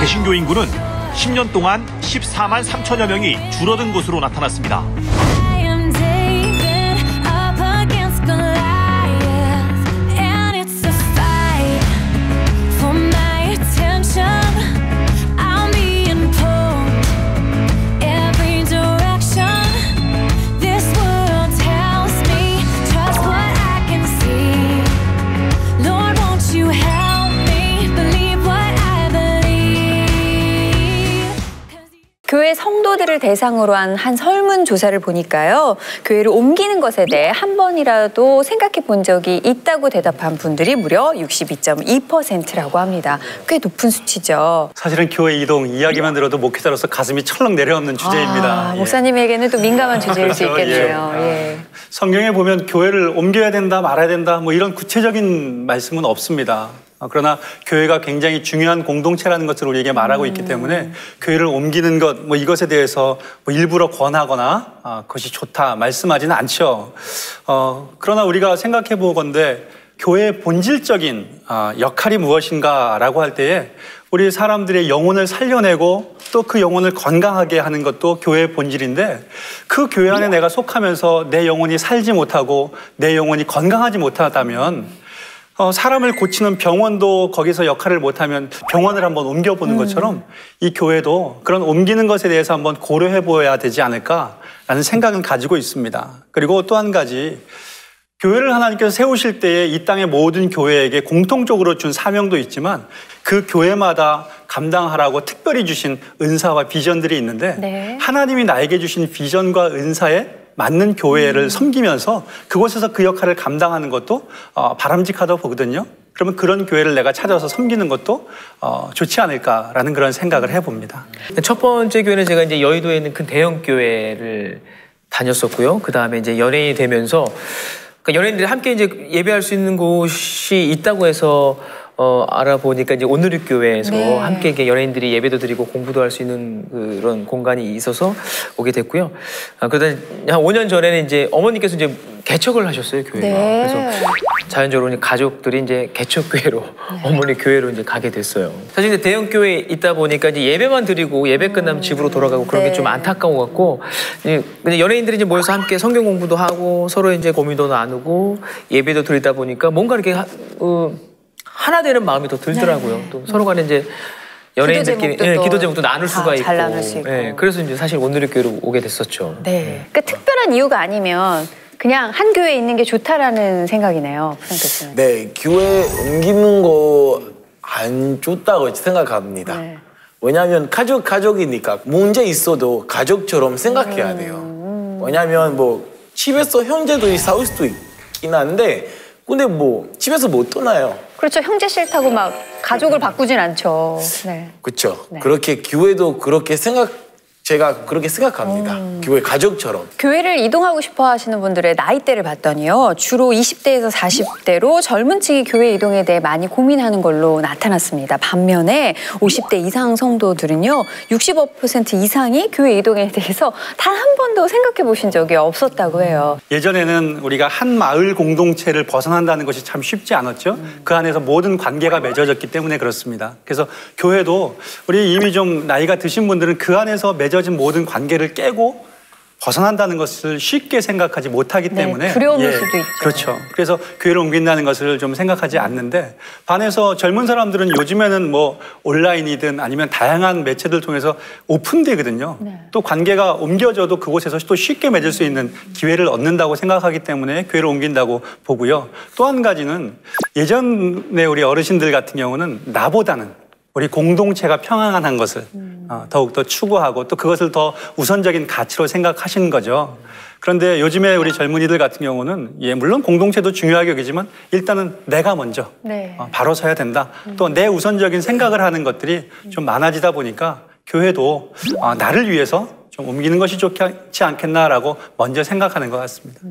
개신교 인구는 10년 동안 14만 3천여 명이 줄어든 것으로 나타났습니다. 교회 성도들을 대상으로 한 설문조사를 보니까요. 교회를 옮기는 것에 대해 한 번이라도 생각해 본 적이 있다고 대답한 분들이 무려 62.2%라고 합니다. 꽤 높은 수치죠. 사실은 교회 이동 이야기만 들어도 목회자로서 가슴이 철렁 내려앉는 주제입니다. 목사님에게는 또 민감한 주제일 수 있겠네요. 예. 성경에 보면 교회를 옮겨야 된다 말아야 된다 뭐 이런 구체적인 말씀은 없습니다. 그러나 교회가 굉장히 중요한 공동체라는 것을 우리에게 말하고 있기 때문에 교회를 옮기는 것, 뭐 이것에 대해서 뭐 일부러 권하거나 그것이 좋다 말씀하지는 않죠. 그러나 우리가 생각해 보건대 교회의 본질적인 역할이 무엇인가라고 할 때에 우리 사람들의 영혼을 살려내고 또 그 영혼을 건강하게 하는 것도 교회의 본질인데 그 교회 안에 내가 속하면서 내 영혼이 살지 못하고 내 영혼이 건강하지 못하다면 사람을 고치는 병원도 거기서 역할을 못하면 병원을 한번 옮겨보는 것처럼 이 교회도 그런 옮기는 것에 대해서 한번 고려해 보아야 되지 않을까라는 생각은 가지고 있습니다. 그리고 또 한 가지, 교회를 하나님께서 세우실 때에 이 땅의 모든 교회에게 공통적으로 준 사명도 있지만 그 교회마다 감당하라고 특별히 주신 은사와 비전들이 있는데 네. 하나님이 나에게 주신 비전과 은사에 맞는 교회를 섬기면서 그곳에서 그 역할을 감당하는 것도 바람직하다고 보거든요. 그러면 그런 교회를 내가 찾아서 섬기는 것도 좋지 않을까라는 그런 생각을 해봅니다. 첫 번째 교회는 제가 이제 여의도에 있는 큰 대형 교회를 다녔었고요. 그 다음에 이제 연예인이 되면서 그러니까 연예인들이 함께 이제 예배할 수 있는 곳이 있다고 해서 알아보니까 이제 온누리교회에서 네. 함께 이렇게 연예인들이 예배도 드리고 공부도 할 수 있는 그런 공간이 있어서 오게 됐고요. 그러다 한 5년 전에는 이제 어머니께서 이제 개척을 하셨어요, 교회가. 네. 그래서 자연적으로 가족들이 이제 개척교회로 네. 어머니 교회로 이제 가게 됐어요. 사실 이제 대형 교회에 있다 보니까 이제 예배만 드리고 예배 끝나면 집으로 돌아가고 그런 게 좀 안타까운 것 같고, 근데 연예인들이 이제 모여서 함께 성경 공부도 하고 서로 이제 고민도 나누고 예배도 드리다 보니까 뭔가 이렇게 하나 되는 마음이 더 들더라고요. 네. 또 서로 간에 이제 연예인들끼리 기도 제목도 나눌 수가 있고. 잘 나눌 수 있고. 그래서 이제 사실 온누리교회로 오게 됐었죠. 네. 그러니까 특별한 이유가 아니면 그냥 한 교회에 있는 게 좋다라는 생각이네요. 교수님. 네, 교회 옮기는 거 안 좋다고 생각합니다. 네. 왜냐하면 가족이니까 문제 있어도 가족처럼 생각해야 돼요. 왜냐하면 뭐 집에서 형제들이 싸울 수도 있긴 한데 근데 뭐 집에서 못 떠나요. 그렇죠. 형제 싫다고 막 가족을 바꾸진 않죠. 네. 그렇죠. 네. 그렇게 교회도 그렇게 제가 그렇게 생각합니다. 교회 가족처럼. 교회를 이동하고 싶어 하시는 분들의 나이대를 봤더니요. 주로 20대에서 40대로 젊은 층이 교회 이동에 대해 많이 고민하는 걸로 나타났습니다. 반면에 50대 이상 성도들은요. 65% 이상이 교회 이동에 대해서 단 한 번도 생각해 보신 적이 없었다고 해요. 예전에는 우리가 한 마을 공동체를 벗어난다는 것이 참 쉽지 않았죠. 그 안에서 모든 관계가 맺어졌기 때문에 그렇습니다. 그래서 교회도 우리 이미 좀 나이가 드신 분들은 그 안에서 맺어진 모든 관계를 깨고 벗어난다는 것을 쉽게 생각하지 못하기 때문에 두려움일 수도 있죠. 그렇죠. 그래서 교회를 옮긴다는 것을 좀 생각하지 않는데 반해서 젊은 사람들은 요즘에는 뭐 온라인이든 아니면 다양한 매체들 통해서 오픈되거든요. 네. 또 관계가 옮겨져도 그곳에서 또 쉽게 맺을 수 있는 기회를 얻는다고 생각하기 때문에 교회를 옮긴다고 보고요. 또 한 가지는 예전에 우리 어르신들 같은 경우는 나보다는 우리 공동체가 평안한 것을 더욱더 추구하고 또 그것을 더 우선적인 가치로 생각하시는 거죠. 그런데 요즘에 우리 젊은이들 같은 경우는 물론 공동체도 중요하게 여기지만 일단은 내가 먼저 바로 서야 된다. 또 내 우선적인 생각을 하는 것들이 좀 많아지다 보니까 교회도 나를 위해서 좀 옮기는 것이 좋지 않겠나라고 먼저 생각하는 것 같습니다.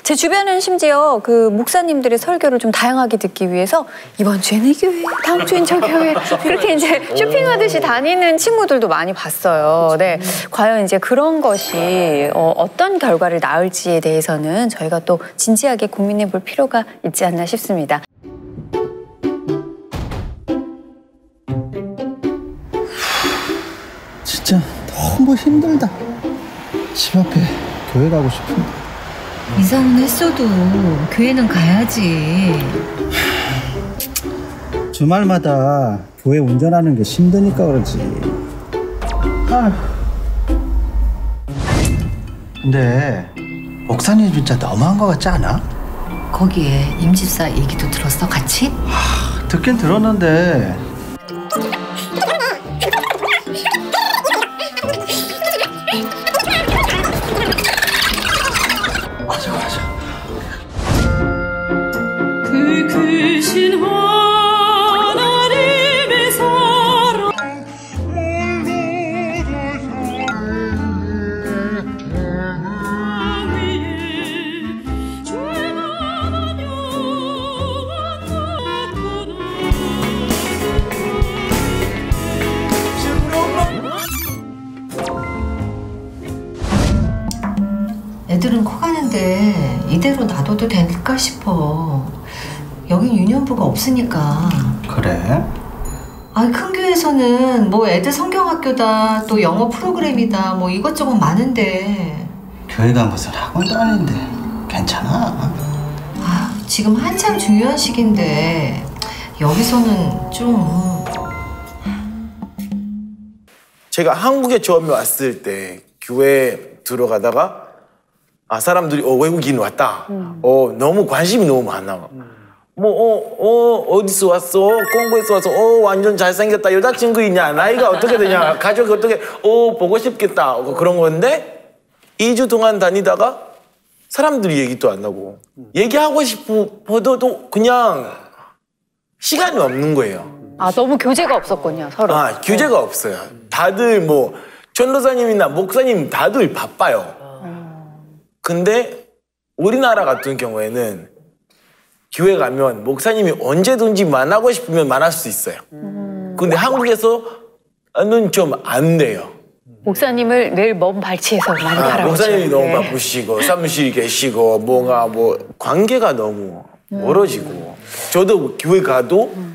제 주변은 심지어 그 목사님들의 설교를 좀 다양하게 듣기 위해서 이번 주에는 이 교회, 다음 주엔 저 교회 그렇게 이제 쇼핑하듯이 다니는 친구들도 많이 봤어요. 네, 과연 이제 그런 것이 어떤 결과를 낳을지에 대해서는 저희가 또 진지하게 고민해 볼 필요가 있지 않나 싶습니다. 너무 힘들다. 집 앞에 교회 가고 싶은데. 이사는 했어도 교회는 가야지. 주말마다 교회 운전하는 게 힘드니까 그러지. 아휴. 근데 목사님 진짜 너무한 거 같지 않아? 거기에 임집사 얘기도 들었어, 같이? 듣긴 들었는데 그 크신 하나님의 사랑 위에 죄만 애들은 커가는데 이대로 놔둬도 될까 싶어. 여긴 유년부가 없으니까. 그래? 아, 큰 교회에서는 뭐 애들 성경학교다, 또 영어 프로그램이다, 뭐 이것저것 많은데. 교회가 무슨 학원도 아닌데 괜찮아? 아, 지금 한참 중요한 시기인데 여기서는 좀. 제가 한국에 처음에 왔을 때 교회 들어가다가 사람들이 외국인 왔다. 너무 관심이 너무 많아. 어디서 왔어? 공부해서 왔어? 완전 잘생겼다. 여자친구 있냐? 나이가 어떻게 되냐? 가족이 어떻게? 보고 싶겠다. 그런 건데 2주 동안 다니다가 사람들이 얘기도 안 하고 얘기하고 싶어도 그냥 시간이 없는 거예요. 아, 너무 교제가 없었군요, 서로. 교제가 없어요. 다들 뭐 전도사님이나 목사님 다들 바빠요. 근데 우리나라 같은 경우에는 교회 가면 목사님이 언제든지 만나고 싶으면 만날 수 있어요. 근데 한국에서는 좀 안 돼요. 목사님을 매일 먼 발치에서 많이 바라보죠. 목사님이 너무 네. 바쁘시고 사무실에 계시고 뭔가 관계가 너무 멀어지고 저도 교회 가도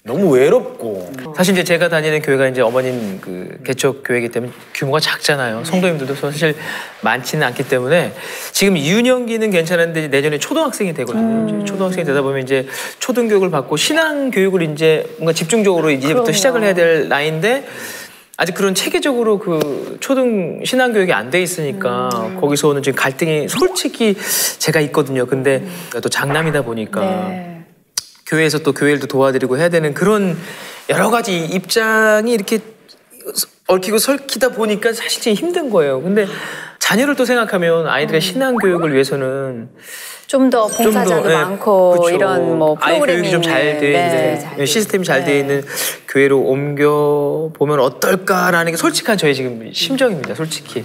너무 외롭고. 사실 이제 제가 다니는 교회가 이제 어머님 그 개척 교회이기 때문에 규모가 작잖아요. 성도님들도 사실 많지는 않기 때문에 지금 유년기는 괜찮은데 내년에 초등학생이 되거든요. 이제 초등학생이 되다 보면 이제 초등교육을 받고 신앙 교육을 이제 뭔가 집중적으로 이제부터 시작을 해야 될 나이인데 아직 그런 체계적으로 그 초등 신앙 교육이 안 돼 있으니까 거기서 오는 지금 갈등이 솔직히 제가 있거든요. 근데 또 장남이다 보니까. 네. 교회에서 또 교회를 도와드리고 해야 되는 그런 여러 가지 입장이 이렇게 얽히고 설키다 보니까 사실 좀 힘든 거예요. 근데 자녀를 또 생각하면 아이들의 신앙 교육을 위해서는 좀 더 봉사자도 많고 그쵸. 이런 뭐 아이 프로그램이 교육이 좀 잘 돼 있는 시스템이 잘 돼 있는 교회로 옮겨 보면 어떨까라는 게 솔직한 저의 지금 심정입니다. 솔직히.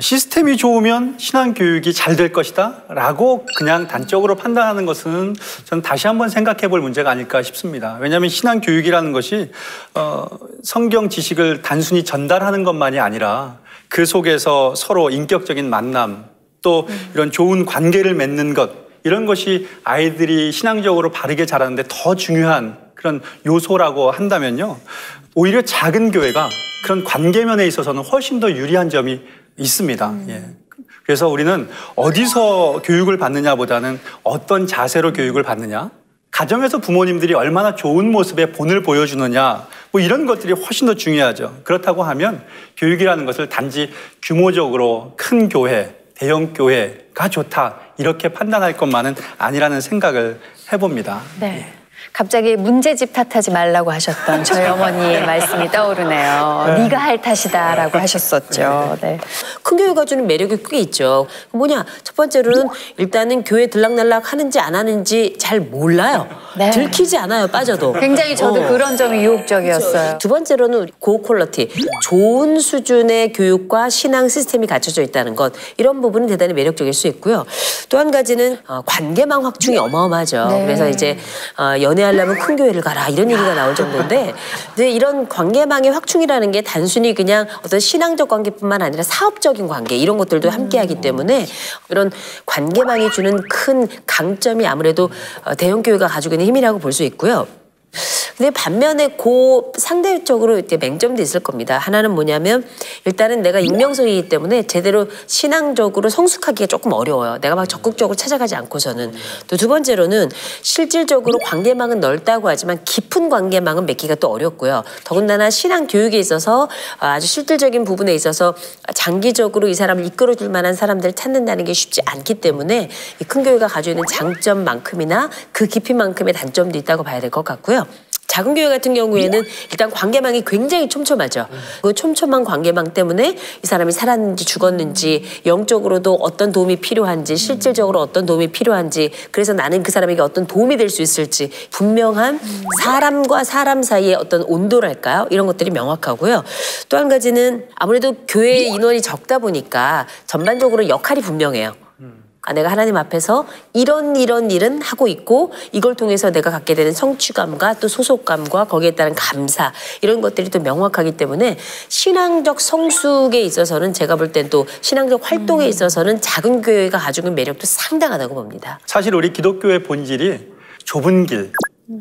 시스템이 좋으면 신앙 교육이 잘 될 것이다 라고 그냥 단적으로 판단하는 것은 저는 다시 한번 생각해 볼 문제가 아닐까 싶습니다. 왜냐하면 신앙 교육이라는 것이 성경 지식을 단순히 전달하는 것만이 아니라 그 속에서 서로 인격적인 만남 또 이런 좋은 관계를 맺는 것, 이런 것이 아이들이 신앙적으로 바르게 자라는데 더 중요한 그런 요소라고 한다면요, 오히려 작은 교회가 그런 관계면에 있어서는 훨씬 더 유리한 점이 있습니다. 예. 그래서 우리는 어디서 교육을 받느냐보다는 어떤 자세로 교육을 받느냐, 가정에서 부모님들이 얼마나 좋은 모습의 본을 보여주느냐, 뭐 이런 것들이 훨씬 더 중요하죠. 그렇다고 하면 교육이라는 것을 단지 규모적으로 큰 교회, 대형 교회가 좋다 이렇게 판단할 것만은 아니라는 생각을 해봅니다. 네. 갑자기 문제집 탓하지 말라고 하셨던 저희 어머니의 말씀이 떠오르네요. 네가 할 탓이다라고 하셨었죠. 네. 큰 교회가 주는 매력이 꽤 있죠. 뭐냐? 첫 번째로는 일단은 교회 들락날락 하는지 안 하는지 잘 몰라요. 네. 들키지 않아요, 빠져도. 굉장히 저도 그런 점이 유혹적이었어요. 두 번째로는 고퀄리티, 좋은 수준의 교육과 신앙 시스템이 갖춰져 있다는 것, 이런 부분은 대단히 매력적일 수 있고요. 또 한 가지는 관계망 확충이 어마어마하죠. 네. 그래서 이제 연애하려면 큰 교회를 가라 이런 얘기가 나올 정도인데, 근데 이런 관계망의 확충이라는 게 단순히 그냥 어떤 신앙적 관계뿐만 아니라 사업적인 관계 이런 것들도 함께하기 때문에 이런 관계망이 주는 큰 강점이 아무래도 대형 교회가 가지고 있는 힘이라고 볼 수 있고요. 근데 반면에 상대적으로 이제 맹점도 있을 겁니다. 하나는 뭐냐면 일단은 내가 익명성이기 때문에 제대로 신앙적으로 성숙하기가 조금 어려워요. 내가 막 적극적으로 찾아가지 않고서는. 또 두 번째로는 실질적으로 관계망은 넓다고 하지만 깊은 관계망은 맺기가 또 어렵고요. 더군다나 신앙 교육에 있어서 아주 실질적인 부분에 있어서 장기적으로 이 사람을 이끌어줄 만한 사람들을 찾는다는 게 쉽지 않기 때문에 이 큰 교회가 가지고 있는 장점만큼이나 그 깊이만큼의 단점도 있다고 봐야 될 것 같고요. 작은 교회 같은 경우에는 일단 관계망이 굉장히 촘촘하죠. 그 촘촘한 관계망 때문에 이 사람이 살았는지 죽었는지 영적으로도 어떤 도움이 필요한지 실질적으로 어떤 도움이 필요한지 그래서 나는 그 사람에게 어떤 도움이 될 수 있을지 분명한 사람과 사람 사이의 어떤 온도랄까요? 이런 것들이 명확하고요. 또 한 가지는 아무래도 교회 인원이 적다 보니까 전반적으로 역할이 분명해요. 내가 하나님 앞에서 이런 일은 하고 있고 이걸 통해서 내가 갖게 되는 성취감과 또 소속감과 거기에 따른 감사 이런 것들이 또 명확하기 때문에 신앙적 성숙에 있어서는 제가 볼 땐 또 신앙적 활동에 있어서는 작은 교회가 가지고 있는 매력도 상당하다고 봅니다. 사실 우리 기독교의 본질이 좁은 길,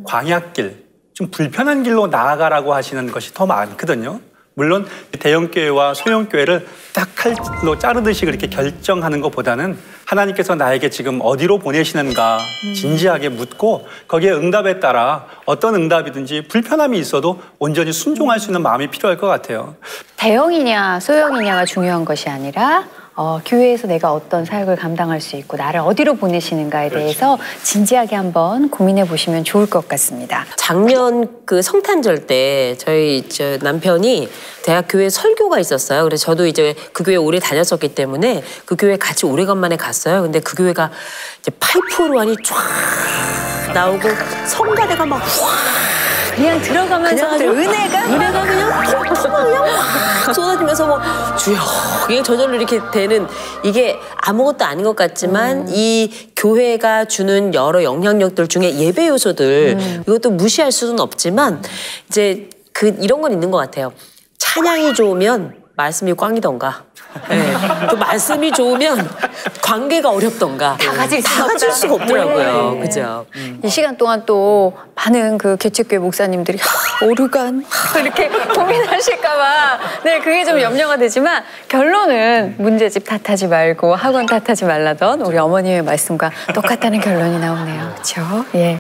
광약길, 좀 불편한 길로 나아가라고 하시는 것이 더 많거든요. 물론 대형교회와 소형교회를 딱 칼로 자르듯이 그렇게 결정하는 것보다는 하나님께서 나에게 지금 어디로 보내시는가 진지하게 묻고 거기에 응답에 따라 어떤 응답이든지 불편함이 있어도 온전히 순종할 수 있는 마음이 필요할 것 같아요. 대형이냐 소형이냐가 중요한 것이 아니라 교회에서 내가 어떤 사역을 감당할 수 있고 나를 어디로 보내시는가에 대해서 진지하게 한번 고민해 보시면 좋을 것 같습니다. 작년 그 성탄절 때 저희 남편이 대학 교회 설교가 있었어요. 그래서 저도 이제 그 교회 오래 다녔었기 때문에 그 교회 같이 오래간만에 갔어요. 근데 그 교회가 이제 파이프로 안이 쫙 나오고 성가대가 막 그냥 들어가면서 은혜가 그냥 그냥 확 쏟아지면서 뭐 주여 이게 저절로 이렇게 되는 이게 아무것도 아닌 것 같지만 이 교회가 주는 여러 영향력들 중에 예배 요소들 이것도 무시할 수는 없지만 이제 이런 건 있는 것 같아요. 찬양이 좋으면 말씀이 꽝이던가. 네. 또 말씀이 좋으면 관계가 어렵던가 다 가질 수가 없더라고요. 네. 그죠? 이 시간 동안 또 많은 그 개척교회 목사님들이 오르간 이렇게 고민하실까봐 네 그게 좀 염려가 되지만 결론은 문제집 탓하지 말고 학원 탓하지 말라던 우리 어머님의 말씀과 똑같다는 결론이 나오네요. 그렇죠? 예.